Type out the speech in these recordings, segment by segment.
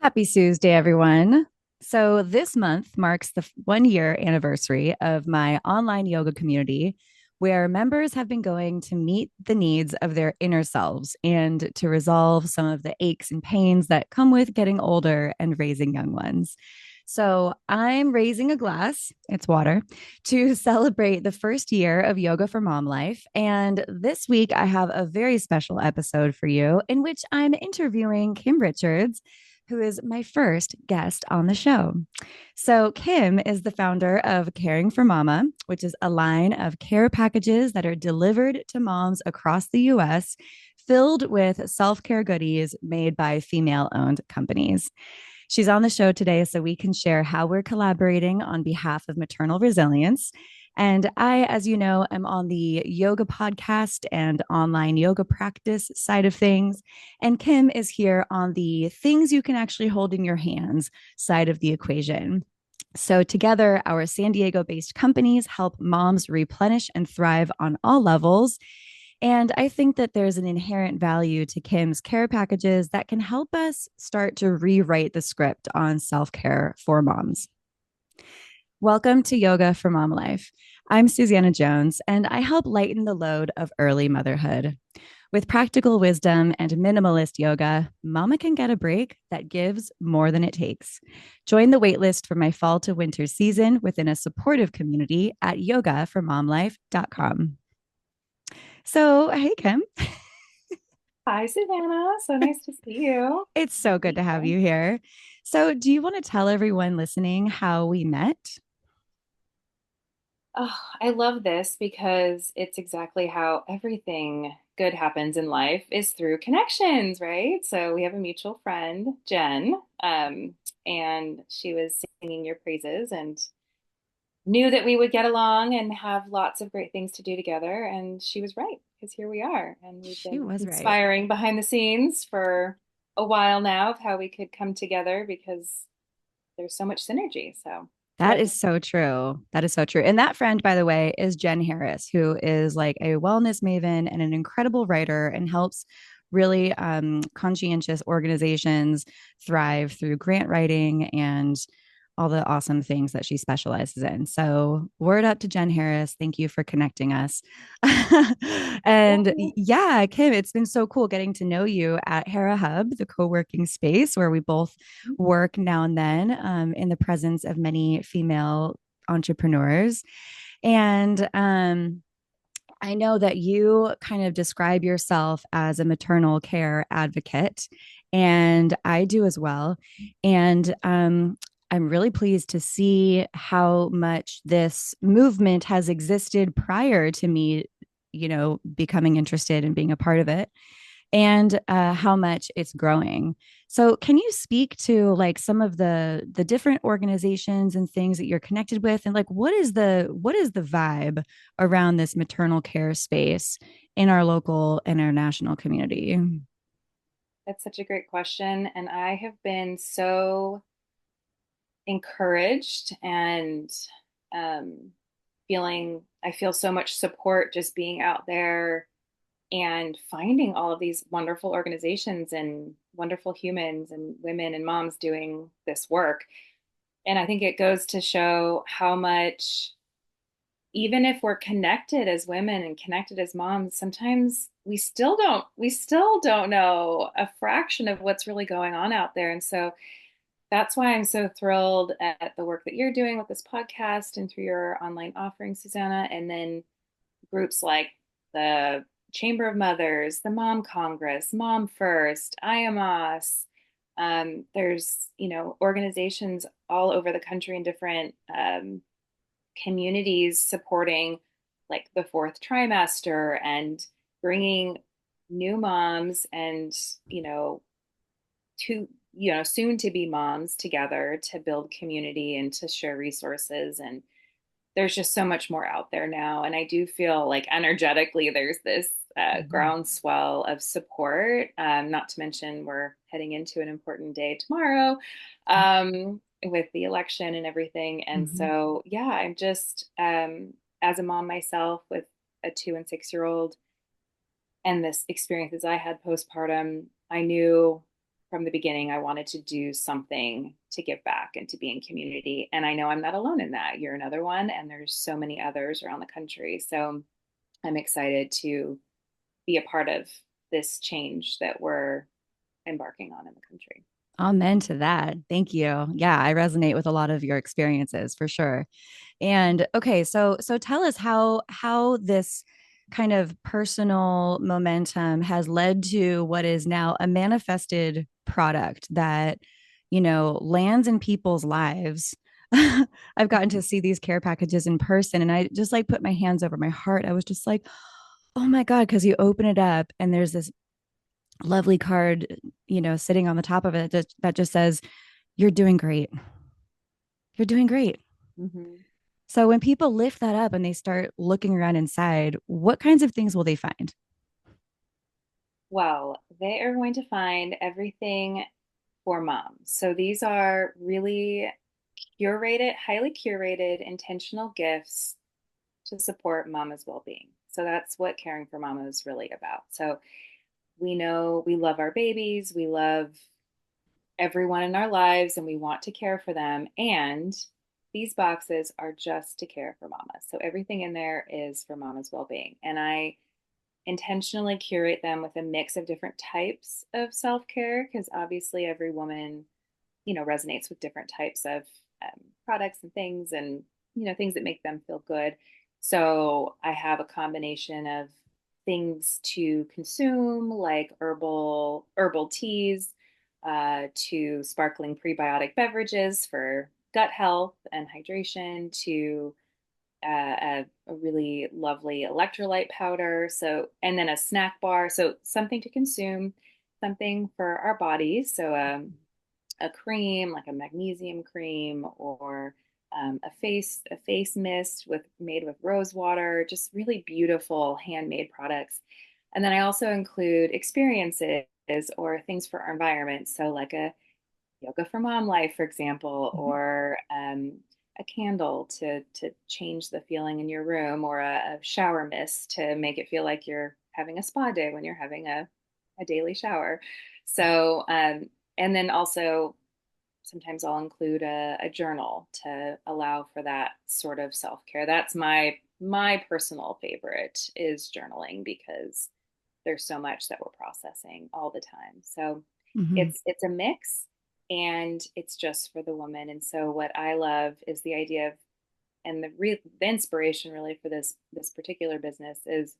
Happy Tuesday, everyone. So, this month marks the 1 year anniversary of my online yoga community, where members have been going to meet the needs of their inner selves and to resolve some of the aches and pains that come with getting older and raising young ones. So, I'm raising a glass, it's water, to celebrate the first year of Yoga for Mom Life. And this week, I have a very special episode for you in which I'm interviewing Kim Richards, who is my first guest on the show. So, Kim is the founder of Caring for Mama, which is a line of care packages that are delivered to moms across the US, filled with self care goodies made by female owned companies. She's on the show today so we can share how we're collaborating on behalf of maternal resilience. And I, as you know, am on the yoga podcast and online yoga practice side of things. And Kim is here on the things you can actually hold in your hands side of the equation. So, together, our San Diego based companies help moms replenish and thrive on all levels. And I think that there's an inherent value to Kim's care packages that can help us start to rewrite the script on self care for moms. Welcome to Yoga for Mom Life. I'm Susanna Jones, and I help lighten the load of early motherhood. With practical wisdom and minimalist yoga, mama can get a break that gives more than it takes. Join the waitlist for my fall to winter season within a supportive community at yogaformomlife.com. So, hey, Kim. Hi, Savannah. So nice to see you. It's so good to have you here. So, do you want to tell everyone listening how we met? Oh, I love this because it's exactly how everything good happens in life is through connections, right? So we have a mutual friend, Jen, and she was singing your praises and knew that we would get along and have lots of great things to do together. And she was right because here we are. And we've She been was right. conspiring behind the scenes for a while now of how we could come together because there's so much synergy. So That love. is so true. That is so true. And that friend, by the way, is Jen Harris, who is like a wellness maven and an incredible writer and helps really conscientious organizations thrive through grant writing and all the awesome things that she specializes in. So, word up to Jen Harris. Thank you for connecting us. And yeah, Kim, it's been so cool getting to know you at Hera Hub, the co working space where we both work now and then in the presence of many female entrepreneurs. And I know that you kind of describe yourself as a maternal care advocate, and I do as well. And I'm really pleased to see how much this movement has existed prior to me, becoming interested and being a part of it and how much it's growing. So, can you speak to like some of the different organizations and things that you're connected with, and like what is the vibe around this maternal care space in our local and our national community? That's such a great question. And I have been so encouraged and um, I feel so much support just being out there and finding all of these wonderful organizations and wonderful humans and women and moms doing this work. And I think it goes to show how much, even if we're connected as women and connected as moms, sometimes we still don't know a fraction of what's really going on out there. And so that's why I'm so thrilled at the work that you're doing with this podcast and through your online offering, Susanna, and then groups like the Chamber of Mothers, the Mom Congress, Mom First, IAMOS. There's, organizations all over the country in different communities supporting like the fourth trimester and bringing new moms and, you know, to, soon to be moms together to build community and to share resources. And there's just so much more out there now. And I do feel like energetically there's this Mhm. groundswell of support. Not to mention, we're heading into an important day tomorrow with the election and everything. And Mhm. so, yeah, I'm just, as a mom myself with a 2 and 6 year old, and this experiences I had postpartum, I knew from the beginning, I wanted to do something to give back and to be in community. And I know I'm not alone in that. You're another one, and there's so many others around the country. So I'm excited to be a part of this change that we're embarking on in the country. Amen to that. Thank you. Yeah, I resonate with a lot of your experiences for sure. And okay, so tell us how this kind of personal momentum has led to what is now a manifested product that, lands in people's lives. I've gotten to see these care packages in person and I just like put my hands over my heart. I was just like, oh my God, because you open it up and there's this lovely card, sitting on the top of it that just says, you're doing great. You're doing great. Mm-hmm. So when people lift that up and they start looking around inside, what kinds of things will they find? Well, they are going to find everything for moms. So these are really curated, highly curated, intentional gifts to support mama's well-being. So that's what caring for mama is really about. So we know we love our babies, we love everyone in our lives, and we want to care for them. And these boxes are just to care for mama. So everything in there is for mama's well-being. And I intentionally curate them with a mix of different types of self-care because obviously every woman, resonates with different types of products and things and, things that make them feel good. So I have a combination of things to consume like herbal teas, to sparkling prebiotic beverages for gut health and hydration, to a really lovely electrolyte powder. So, and then a snack bar. So, something to consume, something for our bodies. So, a cream like a magnesium cream, or a face mist made with rose water. Just really beautiful handmade products. And then I also include experiences or things for our environment. So, like a yoga for mom life, for example, Mhm. or a candle to change the feeling in your room, or a shower mist to make it feel like you're having a spa day when you're having a daily shower. So, and then also sometimes I'll include a journal to allow for that sort of self-care. That's my personal favorite is journaling because there's so much that we're processing all the time. So Mhm. it's a mix and it's just for the woman. And so what I love is the idea of and the inspiration really for this particular business is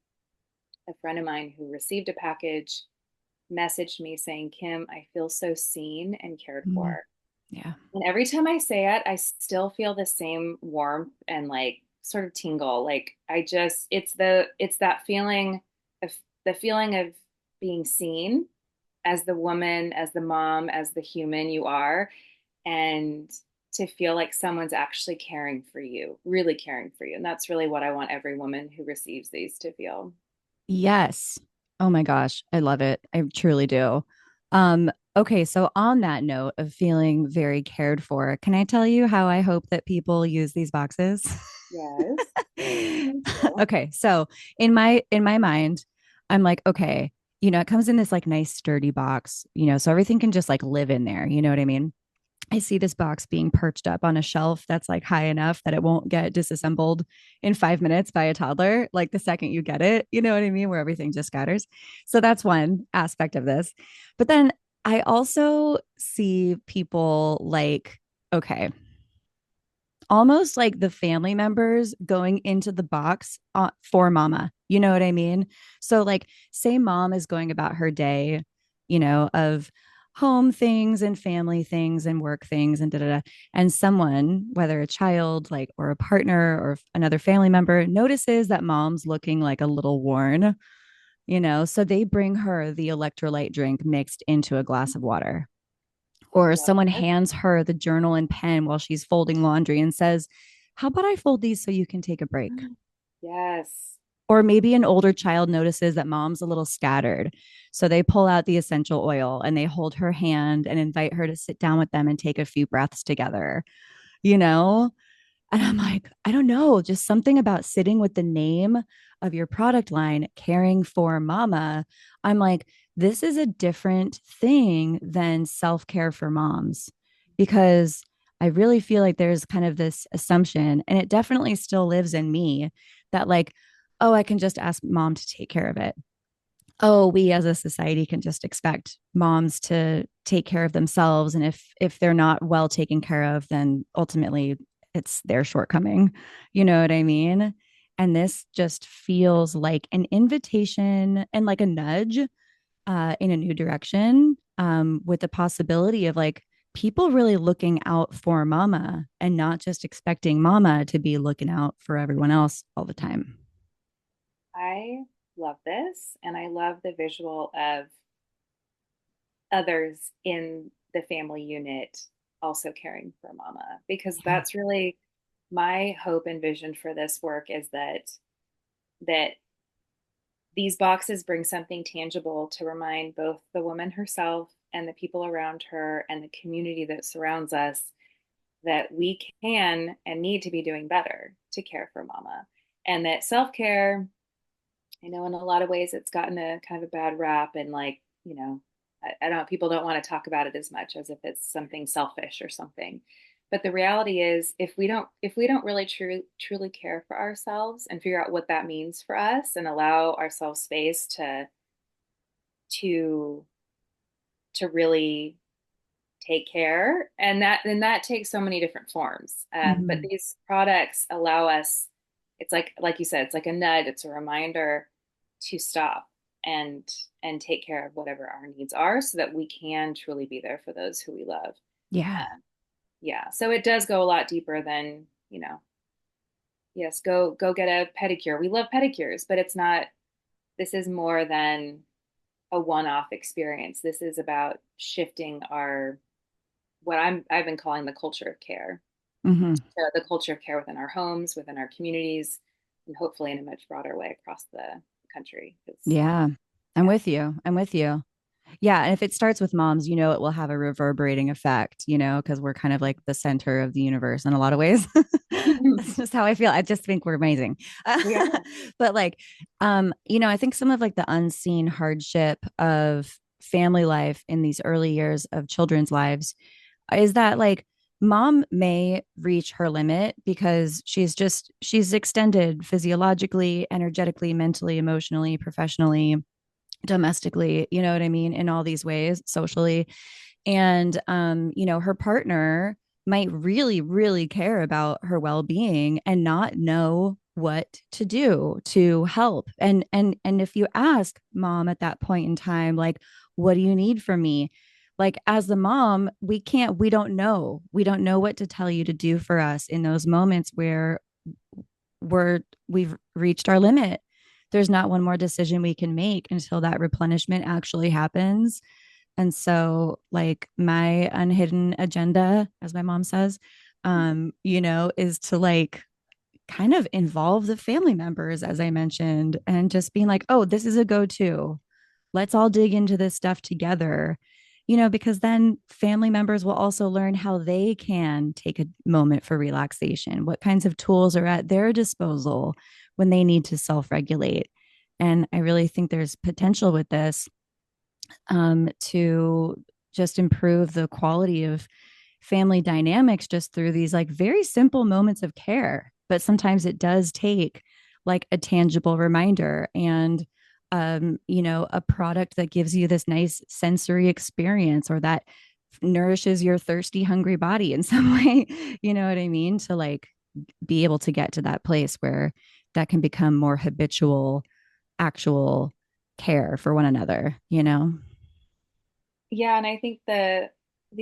a friend of mine who received a package messaged me saying, Kim, I feel so seen and cared Mhm. for. Yeah. And every time I say it, I still feel the same warmth and like sort of tingle. Like I just, it's that feeling of the feeling of being seen as the woman, as the mom, as the human you are, and to feel like someone's actually caring for you, really caring for you. And that's really what I want every woman who receives these to feel. Yes. Oh my gosh, I love it. I truly do. Okay, so on that note of feeling very cared for, can I tell you how I hope that people use these boxes? Yes. Thank you. Okay, so in my mind, I'm like, okay, it comes in this like nice sturdy box, so everything can just like live in there, you know what I mean? I see this box being perched up on a shelf that's like high enough that it won't get disassembled in 5 minutes by a toddler, like the second you get it, you know what I mean? Where everything just scatters. So that's one aspect of this. But then I also see people like, okay, almost like the family members going into the box for mama. You know what I mean? So, like, say mom is going about her day, of home things and family things and work things and da da da. And someone, whether a child, like, or a partner or another family member, notices that mom's looking like a little worn, so they bring her the electrolyte drink mixed into a glass of water, I or love someone it. hands her the journal and pen while she's folding laundry and says, how about I fold these so you can take a break? Yes. Or maybe an older child notices that mom's a little scattered. So they pull out the essential oil and they hold her hand and invite her to sit down with them and take a few breaths together, you know? And I'm like, I don't know, just something about sitting with the name of your product line, caring for mama. I'm like, this is a different thing than self care for moms because I really feel like there's kind of this assumption, and it definitely still lives in me that, like, oh, I can just ask mom to take care of it. Oh, we as a society can just expect moms to take care of themselves. And if they're not well taken care of, then ultimately it's their shortcoming. You know what I mean? And this just feels like an invitation and like a nudge in a new direction, with the possibility of like people really looking out for mama and not just expecting mama to be looking out for everyone else all the time. I love this, and I love the visual of others in the family unit also caring for mama, because Yeah. that's really my hope and vision for this work is that these boxes bring something tangible to remind both the woman herself and the people around her and the community that surrounds us that we can and need to be doing better to care for mama. And that self-care, I know in a lot of ways it's gotten a kind of a bad rap, and like, I don't, people don't want to talk about it as much as if it's something selfish or something. But the reality is, if we don't really truly care for ourselves and figure out what that means for us and allow ourselves space to to really take care, and that takes so many different forms. But Mm-hmm. these products allow us, it's like you said, it's like a nudge, it's a reminder to stop and take care of whatever our needs are so that we can truly be there for those who we love. Yeah. uh, yeah, so it does go a lot deeper than, yes, go get a pedicure. We love pedicures, but it's not, this is more than a one-off experience. This is about shifting our, what I've been calling the culture of care, Mm-hmm. the culture of care within our homes, within our communities, and hopefully in a much broader way across the country. Because Yeah. I'm yeah. with you. I'm with you. Yeah. And if it starts with moms, it will have a reverberating effect, because we're kind of like the center of the universe in a lot of ways. That's just how I feel. I just think we're amazing. We are. But like, I think some of like the unseen hardship of family life in these early years of children's lives is that like mom may reach her limit because she's extended physiologically, energetically, mentally, emotionally, professionally, domestically, you know what I mean, in all these ways, socially. And her partner might really really care about her well-being and not know what to do to help. And if you ask mom at that point in time, like, what do you need from me, like as the mom, we don't know what to tell you to do for us in those moments where we've reached our limit. There's not one more decision we can make until that replenishment actually happens. And so, like, my unhidden agenda, as my mom says, is to like kind of involve the family members, as I mentioned, and just being like, oh, this is a go to. Let's all dig into this stuff together, because then family members will also learn how they can take a moment for relaxation, what kinds of tools are at their disposal when they need to self regulate. And I really think there's potential with this, to just improve the quality of family dynamics just through these like very simple moments of care. But sometimes it does take like a tangible reminder and a product that gives you this nice sensory experience or that nourishes your thirsty, hungry body in some way. You know what I mean? To like be able to get to that place where that can become more habitual, actual care for one another. Yeah, and I think the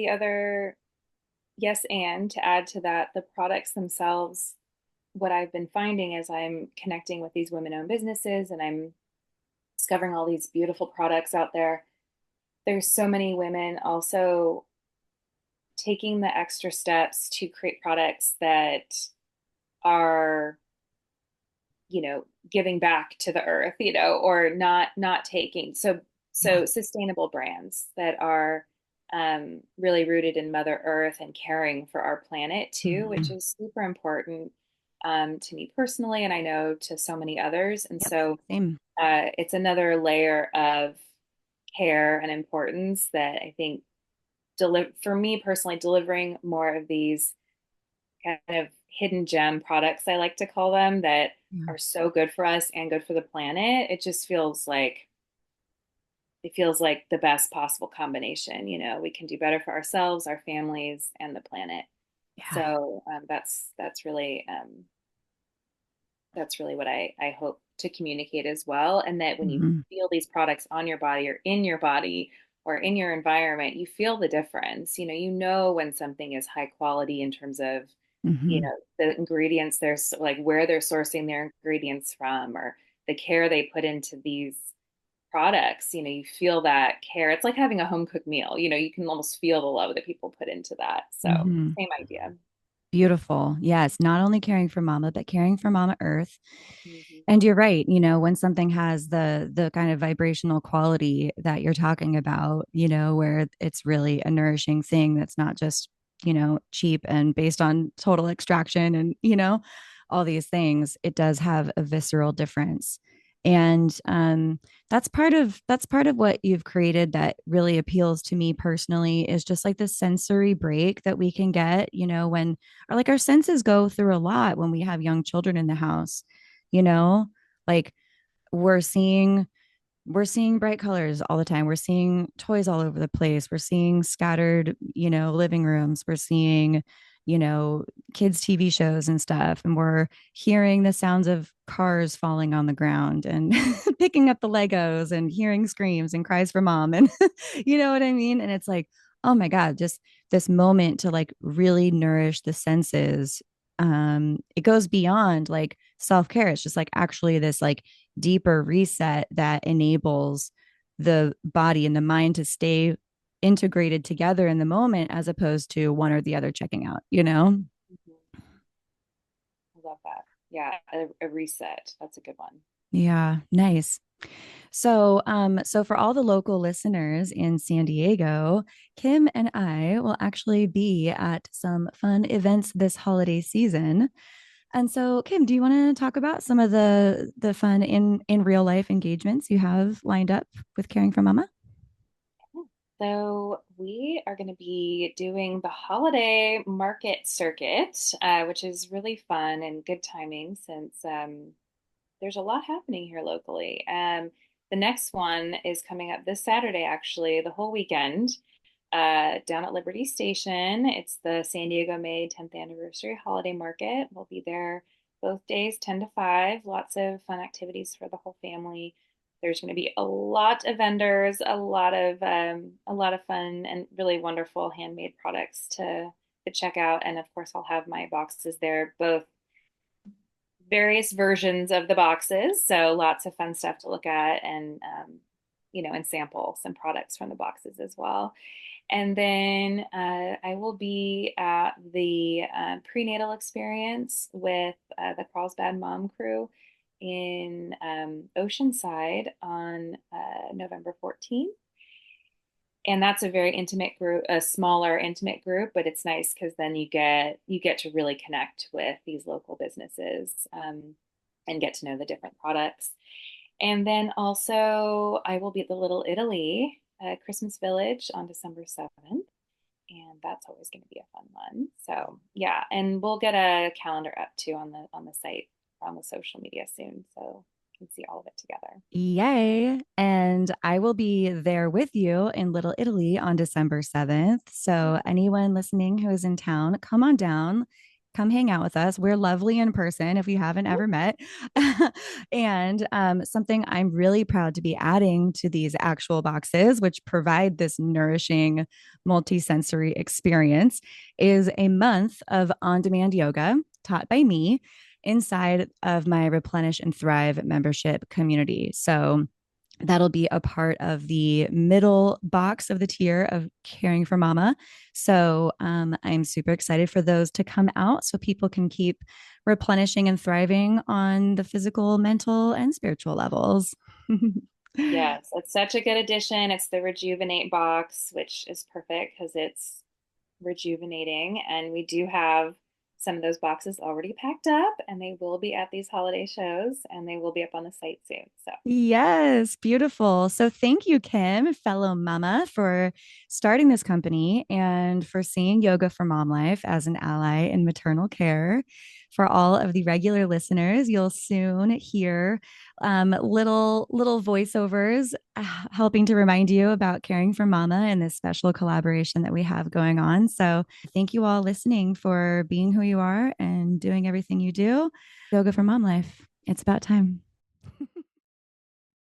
other, yes, and to add to that, the products themselves, what I've been finding as I'm connecting with these women-owned businesses and I'm discovering all these beautiful products out there, there's so many women also taking the extra steps to create products that are, giving back to the earth, or not taking, so Yeah. sustainable brands that are really rooted in Mother Earth and caring for our planet too, which Mm-hmm. is super important, to me personally, and I know to so many others. And Yep. so Same. it's another layer of care and importance that I think for me personally, delivering more of these kind of hidden gem products, I like to call them, that Yeah. are so good for us and good for the planet. It feels like the best possible combination. We can do better for ourselves, our families, and the planet. Yeah. So that's really what I hope to communicate as well. And that when you Hmm. feel these products on your body or in your body or in your environment, you feel the difference. You know when something is high quality in terms of, Hmm. the ingredients, there's like where they're sourcing their ingredients from, or the care they put into these products. You feel that care. It's like having a home cooked meal. You can almost feel the love that people put into that. So Hmm. same idea. Beautiful. Yes. Not only caring for mama, but caring for Mama Earth. Mhm. And you're right, when something has the kind of vibrational quality that you're talking about, where it's really a nourishing thing that's not just, cheap and based on total extraction and, all these things, it does have a visceral difference. And that's part of what you've created that really appeals to me personally is just like the sensory break that we can get, when or like our senses go through a lot when we have young children in the house, you know like we're seeing we're seeing bright colors all the time. We're seeing toys all over the place. We're seeing scattered, living rooms. We're seeing, you know kids TV shows and stuff, and we're hearing the sounds of cars falling on the ground and picking up the Legos and hearing screams and cries for mom, and you know what I mean. And it's like, oh my god, just this moment to like really nourish the senses. It goes beyond like self-care. It's just like actually this like deeper reset that enables the body and the mind to stay integrated together in the moment as opposed to one or the other checking out. Mhm. I love that. Yeah, a reset. That's a good one. Yeah, nice. So for all the local listeners in San Diego, Kim and I will actually be at some fun events this holiday season. And so, Kim, do you want to talk about some of the fun in real life engagements you have lined up with Caring for Mama? So we are going to be doing the holiday market circuit, which is really fun and good timing since there's a lot happening here locally. The next one is coming up this Saturday, actually, the whole weekend, down at Liberty Station. It's the San Diego May 10th anniversary holiday market. We'll be there both days, 10 to 5. Lots of fun activities for the whole family. There's going to be a lot of vendors, a lot of fun and really wonderful handmade products to check out. And of course, I'll have my boxes there, both various versions of the boxes. So lots of fun stuff to look at and sample some products from the boxes as well. And then I will be at the prenatal experience with the Carlsbad Mom Crew in Oceanside on November 14th. And that's a very intimate group, a smaller intimate group, but it's nice because then you get to really connect with these local businesses and get to know the different products. And then also I will be at the Little Italy Christmas Village on December 7th. And that's always going to be a fun one. So yeah, and we'll get a calendar up too on the site, on the social media soon, so you can see all of it together. Yay. And I will be there with you in Little Italy on December 7th. So, anyone listening who is in town, come on down, come hang out with us. We're lovely in person if you haven't ever met. And something I'm really proud to be adding to these actual boxes, which provide this nourishing multisensory experience, is a month of on demand yoga taught by me inside of my Replenish and Thrive membership community. So that'll be a part of the middle box of the tier of Caring for Mama. So I'm super excited for those to come out so people can keep replenishing and thriving on the physical, mental, and spiritual levels. Yes, it's such a good addition. It's the Rejuvinate box, which is perfect because it's rejuvenating. And we do have some of those boxes already packed up and they will be at these holiday shows and they will be up on the site soon. So Yes, beautiful. So thank you, Kim, fellow mama, for starting this company and for seeing Yoga for Mom Life as an ally in maternal care. For all of the regular listeners, you'll soon hear little voiceovers helping to remind you about caring for mama and this special collaboration that we have going on. So thank you all listening for being who you are and doing everything you do. Yoga for Mom Life. It's about time.